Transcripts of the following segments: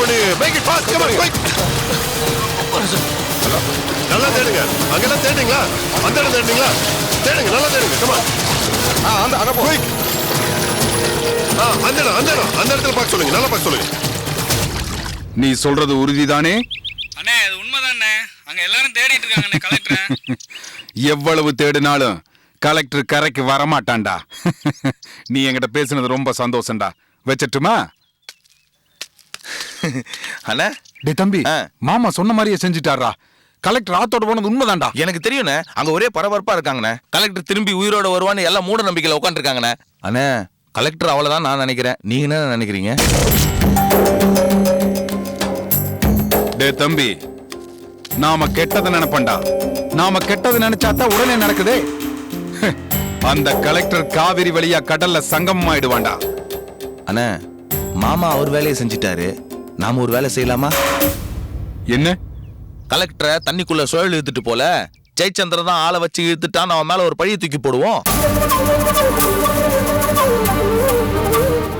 பண்ணி make it fast come on quick. நல்லா தேடுங்க. அங்கெல்லாம் தேடுங்களா? அந்த இடம் தேடுங்களா? தேடுங்க, நல்லா தேடுங்க. Come on. அந்த குயிக். அந்த இடத்துல பார்க்க சொல்லுங்க. நல்லா பார்க்க சொல்லுங்க. நீ சொல்றது உறுதிதானே? அண்ணே அது உண்மைதானே. அங்க எல்லாரும் தேடிட்டு இருக்காங்கண்ணே கலெக்டர். எவ்வளவு தேடினாலும் கலெக்டர் கரைக்கு வரமாட்டான்டா. நீ என்கிட்ட பேசுனது ரொம்ப சந்தோஷம்டா. வச்சட்டுமா? அண்ணா டே தம்பி, மாமா சொன்ன மாதிரியே செஞ்சுட்டாரா. கலெக்டர் ஆத்தோட போனது உண்மைதான்டா. எனக்கு தெரியும்ண்ணே. அங்க ஒரே பரபரப்பா இருக்காங்கண்ணே. கலெக்டர் திரும்பி உயிரோட வருவான்னு எல்லாம் மூட நம்பிக்கையில உட்காந்துருக்காங்கண்ணே. அண்ணே கலெக்டர் அவ்வளவுதான் நான் நினைக்கிறேன். நீங்க என்ன நினைக்கிறீங்க? டே தம்பி, நாம கெட்டதை நினைப்பண்டா. நாம கெட்டதை நினைச்சாத்தான் உடனே நடக்குதே. அந்த கலெக்டர் காவிரி வழியா கடல்ல சங்கமம் ஆயிடுவான்டா. அண்ணே மாமா அவர் வேலையை செஞ்சிட்டாரு, நாம ஒரு வேலை செய்யலாமா? என்ன? கலெக்டரை தண்ணிக்குள்ள சுழல் இழுத்துட்டு போல ஜெயச்சந்திரன் தான் ஆளை வச்சு இழுத்துட்டான். அவன் மேல ஒரு பழியை தூக்கி போடுவோம்.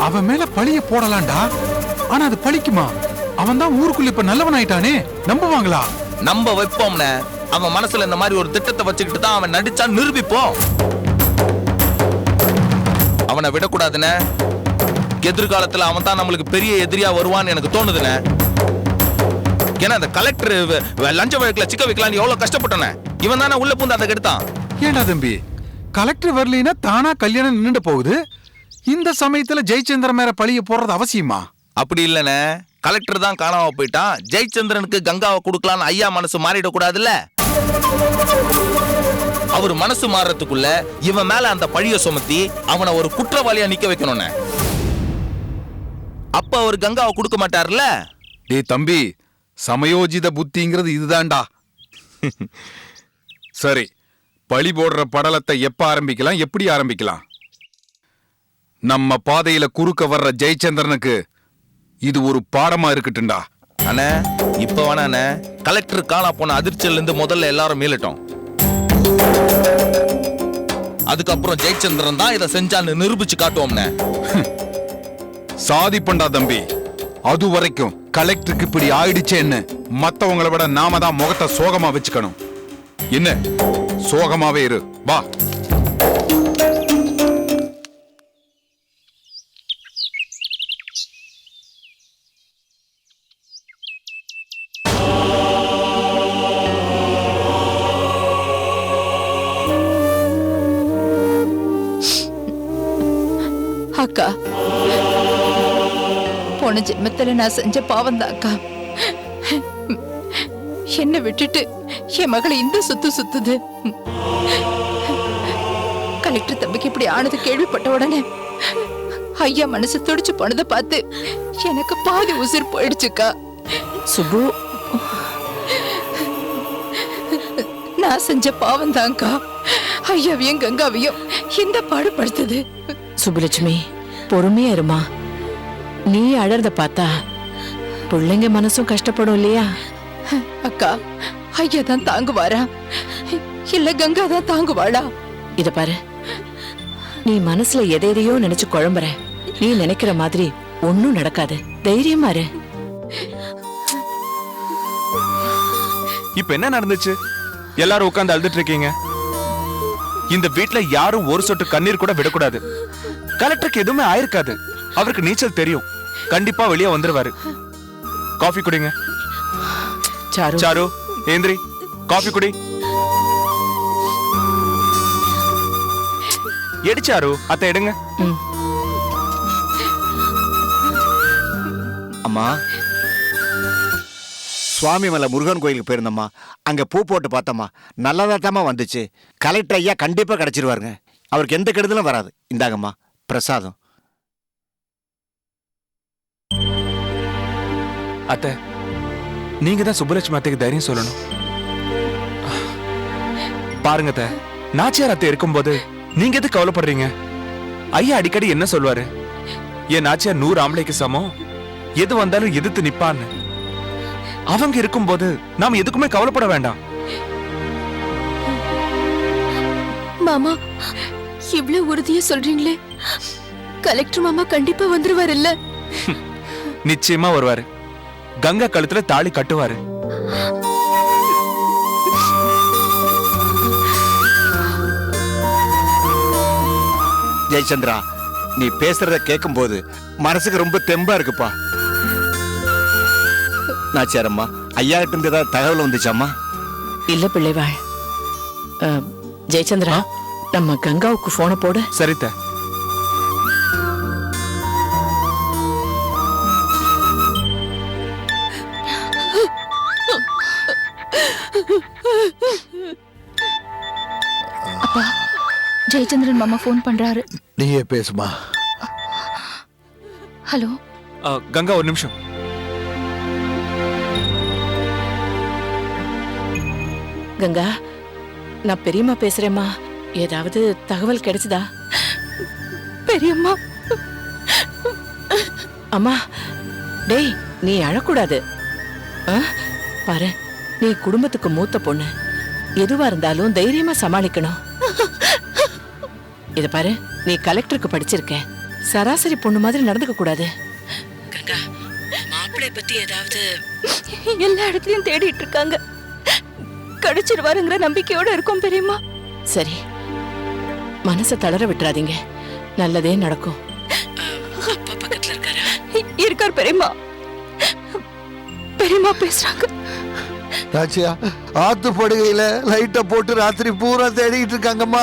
அவன் மேல பழிய போடலாம்டா. ஆனா அது பழிக்குமா? அவன் தான் ஊருக்குள்ள இப்ப நல்லவன் ஆயிட்டானே, நம்புவாங்களா? நம்ப வைப்போம்னே. அவன் மனசுல இந்த மாதிரி ஒரு திட்டத்தை வச்சுக்கிட்டு தான் அவன் நடிச்சா நிரூபிப்போம். அவனை விடக்கூடாதுன்னு. எதிர்காலத்துல அவன் தான் நம்மளுக்கு பெரிய எதிரியா வருவான்னு எனக்கு தோணுதுண்ணே. ஏன்னா அந்த கலெக்டர் லஞ்ச வழக்குல சிக்க வைக்கலான்னு எவ்வளவு கஷ்டப்பட்டன. இவன் தானே உள்ள பூந்து அதை கெடுத்தான். ஏண்டா தம்பி, கலெக்டர் வரலினா தானா கல்யாணம் நின்னுட்டு போகுது. இந்த சமயத்துல ஜெயச்சந்திரன் மேல பழிய போடுறது அவசியமா? அப்படி இல்லைண்ணே. கலெக்டர் தான் காணாம போயிட்டான். ஜெயச்சந்திரனுக்கு கங்காவை கொடுக்கலான்னு ஐயா மனசு மாறிடக்கூடாதுல்ல. அவர் மனசு மாறதுக்குள்ள இவன் மேல அந்த பழிய சுமத்தி அவனை ஒரு குற்றவாளியா நிக்க வைக்கணும்னு. அப்ப அவர் கங்காவை கொடுக்க மாட்டார்ல. டே தம்பி, சமயோஜித புத்திங்கிறது இதுதான்டா. சரி, பழி போடுற படலத்தை எப்ப ஆரம்பிக்கலாம், எப்படி ஆரம்பிக்கலாம்? நம்ம பாதையில குறுக்க வர்ற ஜெயச்சந்திரனுக்கு இது ஒரு பாடமா இருக்கட்டும்டா. அண்ணே இப்ப வேணாண்ணே. கலெக்டர் காணா போன அதிர்ச்சியில இருந்து முதல்ல எல்லாரும் மீளட்டும். அதுக்கப்புறம் ஜெயச்சந்திரன் தான் இதை செஞ்சான்னு நிரூபிச்சு காட்டுவோம்னே. சாதிப்பண்டா தம்பி. அது வரைக்கும் கலெக்டருக்கு இப்படி ஆயிடுச்சேன்னு மத்தவங்களை விட நாம தான் முகத்தை சோகமா வச்சுக்கணும். என்ன, சோகமாவே இரு. வா. அக்கா, போன ஜென்மத்துல நான் செஞ்ச பாவம் தான் அக்கா. என்ன விட்டுட்டு என் மகளை இந்த சுத்து சுத்துது. கலெக்டர் தம்பிக்கு இப்படி ஆனது கேள்விப்பட்ட உடனே ஐயா மனசு துடிச்சு போனதை பார்த்து எனக்கு பாதி உசிர் போயிடுச்சுக்கா. சுப்பு, நான் செஞ்ச பாவம் தான்க்கா ஐயாவையும் கங்காவையும் இந்த பாடுபடுத்துது. சுப்புலட்சுமி பொறுமையா இருமா. நீ அழறத பார்த்தா பிள்ளைங்க மனசும் கஷ்டப்படும் இல்லையா? அக்கா, ஐயா தான் தாங்குவாரா இல்ல கங்கா தான் தாங்குவாளா? இத பாரு, நீ மனசுல எதையோ நினைச்சு குழம்புற. நீ நினைக்கிற மாதிரி ஒன்னும் நடக்காது. தைரியமா இரு. இப்ப என்ன நடந்துச்சு? எல்லாரும் உட்கார்ந்து அழுதுட்டு இருக்கீங்க. இந்த வீட்ல யாரும் ஒரு சொட்டு கண்ணீர் கூட விடக்கூடாது. கலெக்டருக்கு எதுவுமே ஆயிருக்காது. அவருக்கு நீச்சல் தெரியும். கண்டிப்பா வெளியே வந்துருவாரு. காஃபி குடிங்க. சாரு, சாரு, ஏந்திரி, காஃபி குடி. எடிச்சாரு, அத்தை எடுங்க. அம்மா, சுவாமிமலை முருகன் கோயிலுக்கு போயிருந்தம்மா. அங்க பூ போட்டு பார்த்தம்மா, நல்லதா தாம்மா வந்துச்சு. கலெக்டர் ஐயா கண்டிப்பா கிடைச்சிருவாருங்க. அவருக்கு எந்த கெடுதலும் வராது. இந்தாங்கம்மா பிரசாதம். அத்தை, நீங்க தான் சுப்புலட்சுமி அத்தைக்கு தைரியம் சொல்லணும். பாருங்க அத்தை, நாச்சியார் அத்தை இருக்கும்போது நீங்க எது கவலைப்படுறீங்க? ஐயா அடிக்கடி என்ன சொல்வாரு? என் நாச்சியார் 100 ஆம்பளைக்கு சமம், எது வந்தாலும் எதிர்த்து நிப்பான்னு. அவங்க இருக்கும்போது நாம எதுக்குமே கவலைப்பட வேண்டாம். மாமா, இவ்வளவு உறுதியா சொல்றீங்களே, கலெக்டர் மாமா கண்டிப்பா வந்துருவாரு இல்ல? நிச்சயமா வருவாரு. கங்கா கழுத்துல தாலி கட்டுவாரு. ஜெயச்சந்திரா, நீ பேசுறத கேட்கும்போது மனசுக்கு ரொம்ப தெம்பா இருக்குப்பா. நாச்சியாரம்மா, ஐயா கிட்ட இருந்து ஏதாவது தகவல் வந்துச்சாம்மா? இல்ல பிள்ளைவாள். ஜெயச்சந்திரா, நம்ம கங்காவுக்கு போனை போடு. சரித்த. ஜெயச்சந்திரன் மாமா ஃபோன் பண்றாரு. நீயே பேசுமா. ஹலோ கங்கா, ஒரு நிமிஷம். கங்கா, நான் பெரியம்மா பேசுறேம்மா. ஏதாவது தகவல் கிடைச்சதா? பெரியம்மா. அம்மா, டேய், நீ அழக்கூடாது. பாரு, நீ குடும்பத்துக்கு மூத்த பொண்ணு. எதுவா இருந்தாலும் தைரியமா சமாளிக்கணும். இத பாரு, நீ கலெக்டருக்கு படிச்சிருக்க. சராசரி பொண்ணு மாதிரி நடந்துக்க கூடாது. கங்கா, மாப்பிள்ளை பத்தி ஏதாவது? எல்லா இடத்துலயும் தேடிட்டு இருக்காங்க. கிடைச்சிருவாருங்கிற நம்பிக்கையோட இருக்கும் பெரியம்மா. சரி, மனசை தளர விட்டுறாதீங்க. நல்லதே நடக்கும். அப்பா பக்கத்துல இருக்காரா? இருக்கார் பெரியம்மா. பெரியம்மா பேசுறாங்க. ராச்சியா, ஆத்து படுகையில லைட்டை போட்டு ராத்திரி பூரா தேடிட்டு இருக்காங்கம்மா.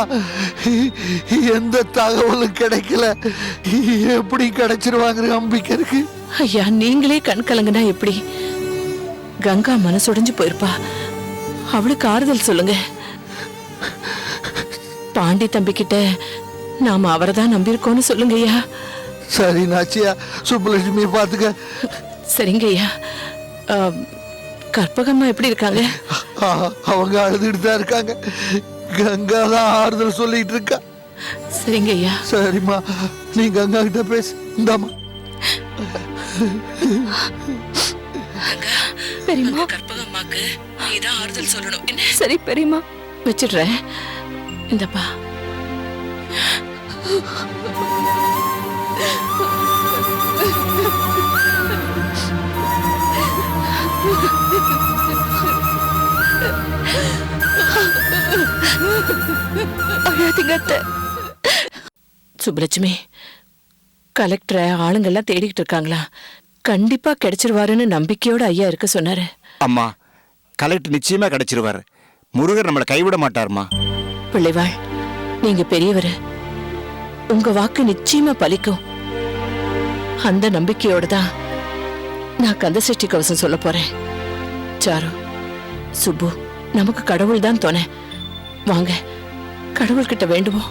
எந்த தகவலும் கிடைக்கல. எப்படி கிடைச்சிருவாங்கிற நம்பிக்கை இருக்கு. ஐயா, நீங்களே கண் கலங்குனா எப்படி? கங்கா மனசுடைஞ்சு போயிருப்பா. அவளுக்கு ஆறுதல் சொல்லுங்க. பாண்டி தம்பி கிட்ட நாம அவரை தான் நம்பியிருக்கோம்னு சொல்லுங்க ஐயா. சரி நாச்சியா, சுப்புலட்சுமியை பாத்துக்க. சரிங்க ஐயா. கற்பகம்மா எப்படி இருக்காங்க? அவங்க அழுதுட்டு தான் இருக்காங்க. கங்கா தான் ஆறுதல் சொல்லிட்டு இருக்கா. சரிங்க ஐயா. சரிம்மா, நீ கங்கா கிட்ட பேசு. இந்தாம்மா. பெரியம்மா, கற்பகம்மாக்கு நீதான் ஆறுதல் சொல்லணும். என்ன? சரி பெரியம்மா, வச்சிடுறேன். இந்தப்பா. சுப்புலட்சுமி, கலெக்டரை ஆளுங்கெல்லாம் தேடிக்கிட்டு இருக்காங்களா? கண்டிப்பா கிடைச்சிருவாருன்னு நம்பிக்கையோட ஐயா இருக்க சொன்னாரு. அம்மா, கலெக்டர் நிச்சயமா கிடைச்சிருவாரு. முருகர் நம்மளை கைவிட மாட்டாருமா. பிள்ளைவாள், நீங்க பெரியவர். உங்க வாக்கு நிச்சயமா பலிக்கும். அந்த நம்பிக்கையோட தான் நான் கந்த சஷ்டி கவசம் சொல்ல போறேன். சாரு, சுப்பு, நமக்கு கடவுள் தான் துணை. வாங்க, கடவுள்கிட்ட வேண்டுவோம்.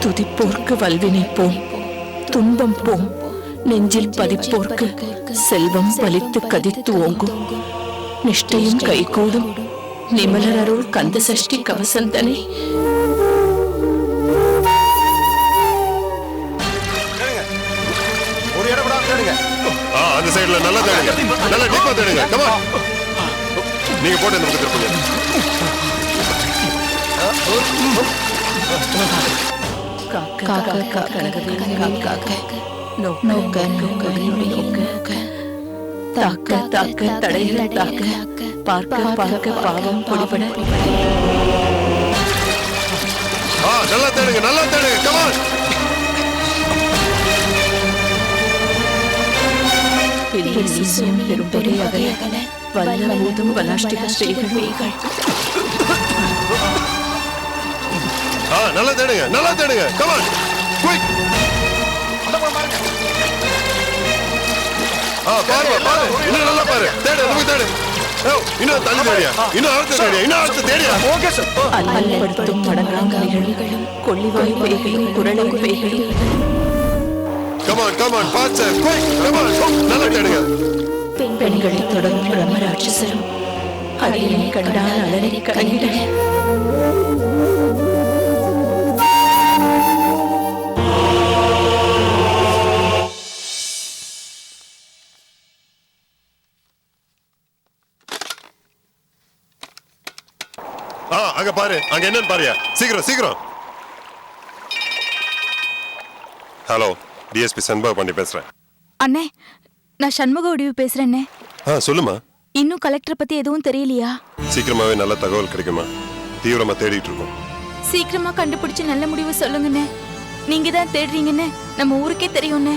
துதிப்போர்க்கு வல்வினை போம், துன்பம் போம், நெஞ்சில் பதிப்போர்க்கு செல்வம் பலித்து கதித்து ஓங்கும், நிஷ்டையும் கைகூடும் நிமலர் அருள் கந்த சஷ்டி கவசந்தனை. ஒரு இடம் விடாம தேடுங்க. அந்த சைடுல நல்லா தேடுங்க. நல்லா டீப்பா தேடுங்க. Come on. நீங்க போட்டு இந்த பக்கம் திருப்புங்க. காக்க காக்க காக்க நோக்க நோக்க நோக்க தாக்க தாக்க தடைகள் தாக்க பார்க்க பார்க்க பாவம் பொடிபட. நல்லா தேடுங்க. நல்லா தேடுங்க. Come on. பெரும் பெரிய அகல வல்ல ஊதும் வலாஷ்டிக ஸ்ரீகள். நல்லா தேடுங்க. நல்லா தேடுங்க. Come on. குயிக். பாரு பாரு. இன்னும் நல்லா பாரு. தேடு, நமக்கு தேடு. இன்னும் தள்ளி தேடியா? இன்னும் அடுத்து தேடியா? இன்னும் அடுத்து தேடியா? Okay sir. அல்லல்படுத்தும் மடங்காங்கலிகளும் கொள்ளிவாய் பேய்களும் குரலை பேய்களும். Come on, come on. Boss sir. Quick. Come on. நல்லா தேடுங்க. பெண்களை தொடரும் பிரம்மராட்சசரும் அடியை கண்டால் அலறி கலங்கிட. அங்க பாரு, அங்க என்னன்னு பாருயா. சீக்கிரம் சீக்கிரம். ஹலோ, டிஎஸ்பி சண்முக பாண்டி பேசுறேன். அண்ணே, நான் சண்முக வடிவு பேசுறேன்னே. சொல்லுமா. இன்னும் கலெக்டர் பத்தி எதுவும் தெரியலையா? சீக்கிரமாவே நல்ல தகவல் கிடைக்குமா? தீவிரமா தேடிட்டு இருக்கோம். சீக்கிரமா கண்டுபிடிச்சு நல்ல முடிவு சொல்லுங்கண்ணே. நீங்க தான் தேடுறீங்கன்னு நம்ம ஊருக்கே தெரியும்ண்ணே.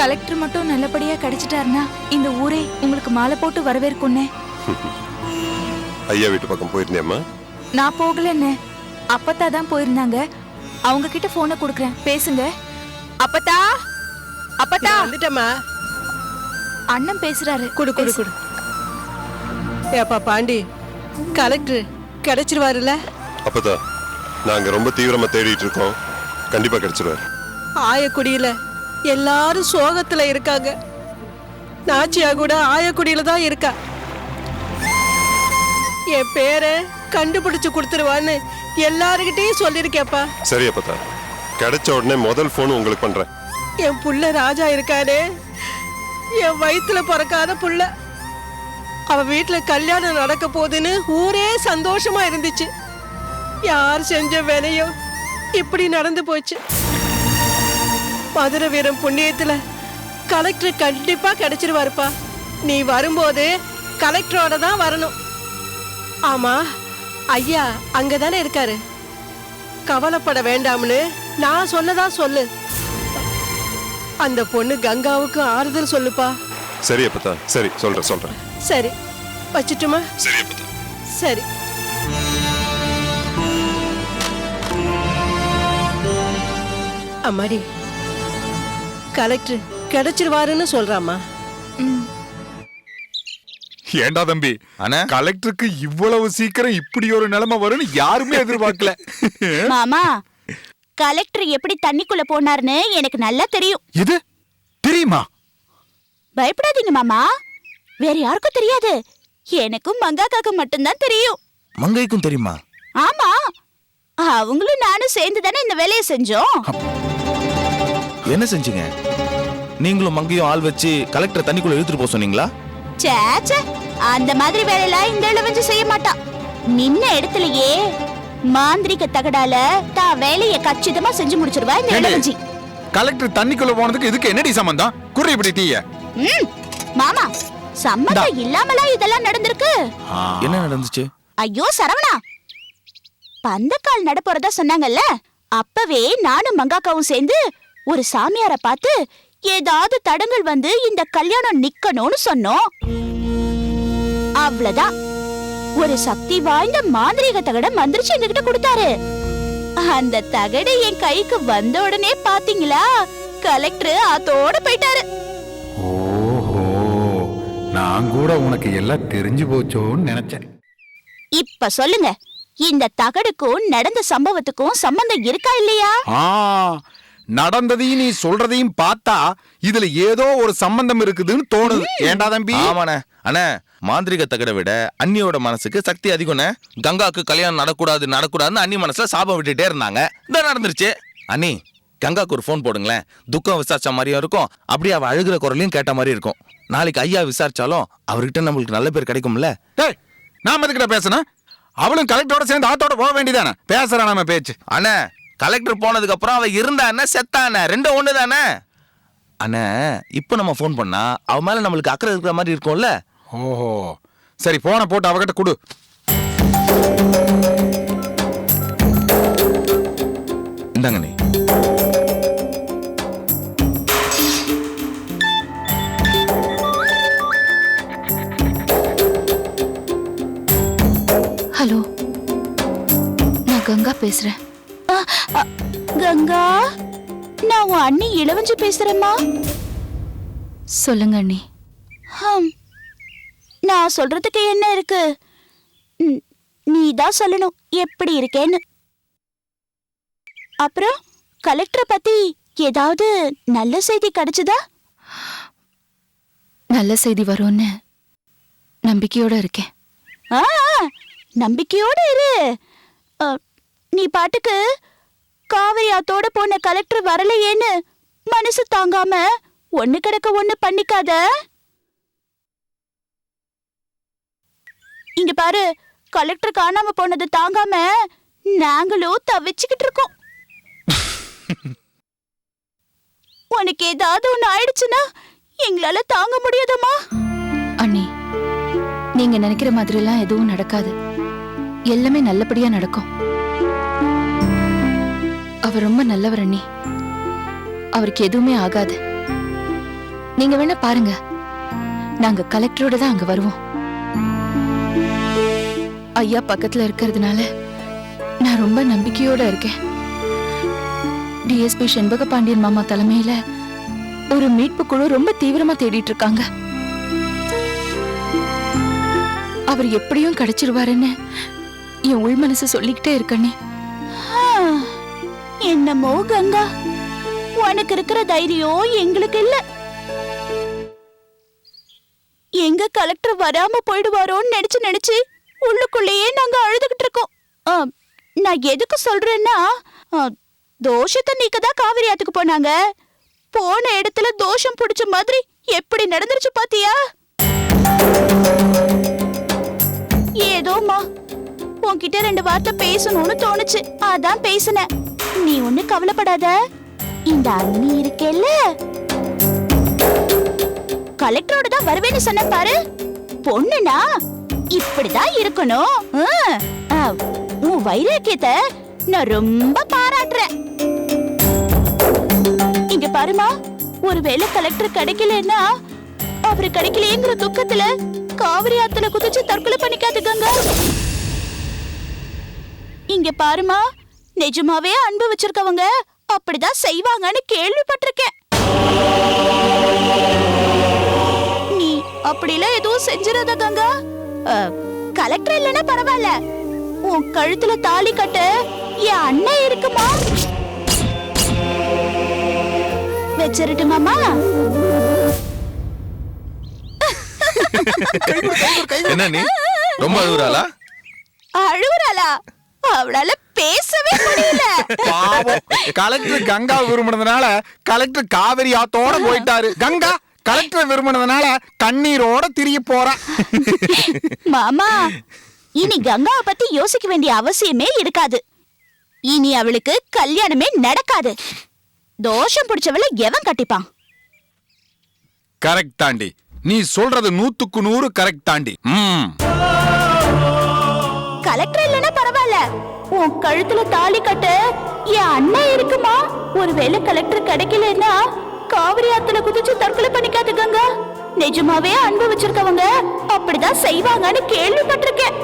கலெக்டர் மட்டும் நல்லபடியா கிடைச்சிட்டாருன்னா இந்த ஊரே உங்களுக்கு மாலை போட்டு வரவேற்கும்ண்ணே. ஐயா வீட்டு பக்கம் போயிருந்தேம்மா? நான் போகலண்ணே, அப்பத்தா தான் போயிருந்தாங்க. அவங்க கிட்ட போனை கொடுக்குறேன், பேசுங்க. அப்பத்தா, அப்பத்தா. வந்துட்டமா. அண்ணன் பேசுறாரு. குடு குடு குடு. ஏப்பா பாண்டி, கலெக்டர் கிடைச்சிருவாருல்ல? அப்பதான் நாங்க ரொம்ப தீவிரமா தேடிட்டு இருக்கோம். கண்டிப்பா கிடைச்சிருவாரு. ஆயக்குடியில எல்லாரும் சோகத்துல இருக்காங்க. நாச்சியா கூட ஆயக்குடியில தான் இருக்கா. என் பேரை கண்டுபிடிச்சு கொடுத்துருவான்னு எல்லாருக்கிட்டையும் சொல்லிருக்கேப்பா. சரி அப்பதா, கிடைச்ச உடனே முதல் போன் உங்களுக்கு பண்றேன். என் புள்ள ராஜா இருக்கானே, என் வயித்துல பிறக்காத புள்ள. அவ வீட்டுல கல்யாணம் நடக்க போகுதுன்னு ஊரே சந்தோஷமா இருந்துச்சு. யார் செஞ்ச வேலையோ இப்படி நடந்து போச்சு. மதுரை வீரம் புண்ணியத்துல கலெக்டர் கண்டிப்பா கிடைச்சிருவாருப்பா. நீ வரும்போது கலெக்டரோட தான் வரணும். ஆமா, ஐயா அங்கதானே இருக்காரு. கவலைப்பட வேண்டாம்னு நான் சொன்னதா சொல்லு. அந்த பொண்ணு கங்காவுக்கு ஆறுதல் சொல்லுப்பா. சரி அப்பதா, சரி சொல்றேன். சரி, வச்சுட்டுமா? சரி அப்பதா. சரி. அம்மாடி, கலெக்டர் கிடைச்சிருவாருன்னு சொல்றாமா. ஏண்டா தம்பி, அண்ணா கலெக்டருக்கு இவ்வளவு சீக்கிரம் இப்படி ஒரு நிலைமை வரும்னு யாருமே எதிர்பார்க்கல. மாமா, கலெக்டர் எப்படி தண்ணிக்குள்ள போனாருன்னு எனக்கு நல்லா தெரியும். இது தெரியுமா? பயப்படாதீங்க மாமா, வேற யாருக்கும் தெரியாது. எனக்கும் மங்காக்காக்கு மட்டும்தான் தெரியும். மங்கைக்கும் தெரியுமா? ஆமா, அவங்களும் நானும் சேர்ந்து தானே இந்த வேலையை செஞ்சோம். என்ன செஞ்சீங்க? நீங்களும் மங்கையும் ஆள் வச்சு கலெக்டர் தண்ணிக்குள்ள இழுத்துட்டு போக சொன்னீங்களா? சேச்சே, அந்த மாதிரி வேலையெல்லாம் இந்த இளவஞ்சி செய்ய மாட்டா. நின்ன இடத்துலயே மாந்திரிக தகடால தான் வேலையை கச்சிதமா செஞ்சு முடிச்சிருவா இந்த இளவஞ்சி. கலெக்டர் தண்ணிக்குள்ள போனதுக்கு இதுக்கு என்னடி சம்பந்தம்? குறை இப்படி டீய. மாமா, சம்பந்தம் இல்லாமலா இதெல்லாம் நடந்திருக்கு? என்ன நடந்துச்சு? ஐயோ சரவணா, பந்தக்கால் நட போறதா சொன்னாங்கல்ல, அப்பவே நானும் மங்காக்காவும் சேர்ந்து ஒரு சாமியார பார்த்து ஏதாவது தடங்கள் வந்து இந்த கல்யாணம் நிக்கணும்னு சொன்னோம். அவ்வளவுதான், ஒரு சக்தி வாய்ந்த மாந்திரீக தகட மந்திரிச்சு எங்ககிட்ட கொடுத்தாரு. அந்த தகடு என் கைக்கு வந்த உடனே பாத்தீங்களா, கலெக்டர் அதோட போயிட்டாரு. ஓஹோ, நான் கூட உனக்கு எல்லாம் தெரிஞ்சு போச்சோன்னு நினைச்சேன். இப்ப சொல்லுங்க, இந்த தகடுக்கும் நடந்த சம்பவத்துக்கும் சம்பந்தம் இருக்கா இல்லையா? நடந்ததையும் நீ சொல்றதையும் பார்த்தா இதுல ஏதோ ஒரு சம்பந்தம் இருக்குதுன்னு தோணுது. ஏண்டா தம்பி? ஆமாண்ணே. அண்ணே, மாந்திரிக தகட விட அண்ணியோட மனசுக்கு சக்தி அதிகம்ண்ணே. கங்காக்கு கல்யாணம் நடக்கூடாதுன்னு அண்ணி மனசுல சாபம் விட்டுட்டே இருந்தாங்க. இந்த நடந்துருச்சு. அண்ணி, கங்காக்கு ஒரு போன் போடுங்களேன். துக்கம் விசாரிச்ச மாதிரியும் இருக்கும், அப்படியே அவ அழுகிற குரலையும் கேட்ட மாதிரி இருக்கும். நாளைக்கு ஐயா விசாரிச்சாலும் அவர்கிட்ட நம்மளுக்கு நல்ல பேர் கிடைக்கும்ல. நாம எதுக்கிட்ட பேசணும்? அவளும் கலெக்டரோட சேர்ந்து ஆத்தோட போக வேண்டியதானே. பேசுறான் நம்ம பேச்சு. அண்ணே, கலெக்டர் போனதுக்கு அப்புறம் அவ இருந்தா செத்தானே, ரெண்டும் ஒண்ணு தானே. அண்ணே, இப்ப நம்ம போன் பண்ணா அவ மேல நம்மளுக்கு அக்கறை இருக்கிற மாதிரி இருக்கும்ல. ஓஹோ, சரி, போன போட்டு அவகிட்ட கொடு. இந்தாங்க நீ. ஹலோ, நான் கங்கா பேசுறேன். கங்கா, நான் உன் அண்ணி இளவஞ்சி பேசுறேம்மா. சொல்லுங்க அண்ணி. நான் சொல்றதுக்கு என்ன இருக்கு? நீ தான் சொல்லணும் எப்படி இருக்கேன்னு. அப்புறம் கலெக்டரை பத்தி ஏதாவது நல்ல செய்தி கிடைச்சதா? நல்ல செய்தி வரும்னு நம்பிக்கையோட இருக்கேன். நம்பிக்கையோட இரு. நீ பாட்டுக்கு காவிரி ஆத்தோட போன கலெக்டர் வரலையேன்னு மனசு தாங்காம ஒண்ணு கிடக்க ஒண்ணு பண்ணிக்காத. இங்க பாரு, கலெக்டர் காணாம போனது தாங்காம நாங்களும் தவிச்சுக்கிட்டு இருக்கோம். உனக்கு ஏதாவது ஒண்ணு ஆயிடுச்சுன்னா எங்களால தாங்க முடியாதம்மா. அண்ணி, நீங்க நினைக்கிற மாதிரி எல்லாம் எதுவும் நடக்காது. எல்லாமே நல்லபடியா நடக்கும். அவர் ரொம்ப நல்லவர் அண்ணி. அவருக்கு எதுவுமே ஆகாது. நீங்க வேணா பாருங்க, நாங்க கலெக்டரோட தான் அங்க வருவோம். ஐயா பக்கத்துல இருக்கிறதுனால நான் ரொம்ப நம்பிக்கையோட இருக்கேன். டிஎஸ்பி செண்பக பாண்டியன் மாமா தலைமையில ஒரு மீட்பு குழு ரொம்ப தீவிரமா தேடிட்டு இருக்காங்க. அவர் எப்படியும் கிடைச்சிருவாருன்னு என் உள் மனசு சொல்லிக்கிட்டே இருக்கண்ணே. என்னமோ கங்கா, உனக்கு இருக்கிற தைரியம் எங்களுக்கு இல்ல. எங்க கலெக்டர் வராம போயிடுவாரோன்னு நினைச்சு நினைச்சு உள்ளுக்குள்ளேயே நாங்க அழுதுகிட்டு இருக்கோம். நான் எதுக்கு சொல்றேன்னா, தோஷத்தை நீக்கதான் காவிரி ஆத்துக்கு போனாங்க. போன இடத்துல தோஷம் பிடிச்ச மாதிரி எப்படி நடந்துருச்சு பாத்தியா? ஏதோமா உன்கிட்ட 2 வார்த்தை பேசணும்னு தோணுச்சு, அதான் பேசினேன். நீ ஒண்ணு கவலைப்படாத. இந்த அண்ணி இருக்கேல்ல, கலெக்டரோட தான் வருவேன்னு சொன்ன பாரு. பொண்ணுனா இப்படிதான் இருக்கணும். உன் வைராக்கியத்தை நான் ரொம்ப பாராட்டுறேன். இங்க பாருமா, ஒருவேளை கலெக்டர் கிடைக்கலன்னா, அவரு கிடைக்கலையேங்கிற துக்கத்துல காவிரி ஆத்துல குதிச்சு தற்கொலை பண்ணிக்காது கங்கா. இங்க பாருமா, நிஜமாவே அன்பு வச்சிருக்கவங்க அப்படிதான் செய்வாங்கன்னு கேள்விப்பட்டிருக்கேன். நீ அப்படிலாம் எதுவும் செஞ்சிடாத கங்கா. கலெக்டர் இல்லைன்னா பரவாயில்ல, உன் கழுத்துல தாலி கட்ட என் அண்ணன் இருக்குமா? வச்சிருட்டு மாமா. என்ன நீ ரொம்ப அழுகுறாளா? அழுகுறாளா? அவளால பேசவே முடியல. பாவம், கலெக்டர் கங்கா விரும்பினதுனால கலெக்டர் காவிரி ஆத்தோட போயிட்டாரு. கங்கா கலெக்டர் விரும்பினதுனால கண்ணீரோட திரும்பி போறா. மாமா, இனி கங்காவை பத்தி யோசிக்க வேண்டிய அவசியமே இருக்காது. இனி அவளுக்கு கல்யாணமே நடக்காது. தோஷம் பிடிச்சவள எவன் கட்டிப்பான்? கரெக்ட் தாண்டி, நீ சொல்றது 100க்கு 100 கரெக்ட் தாண்டி. கலெக்டர் இல்லைன்னா பரவாயில்ல, உன் கழுத்துல தாலி கட்ட என் அண்ணன் இருக்குமா? ஒருவேளை கலெக்டர் கிடைக்கலன்னா காவிரி ஆத்துல குதிச்சு தற்கொலை பண்ணிக்காது கங்கா. நிஜமாவே அன்பு வச்சிருக்கவங்க அப்படிதான் செய்வாங்கன்னு கேள்விப்பட்டிருக்கேன்.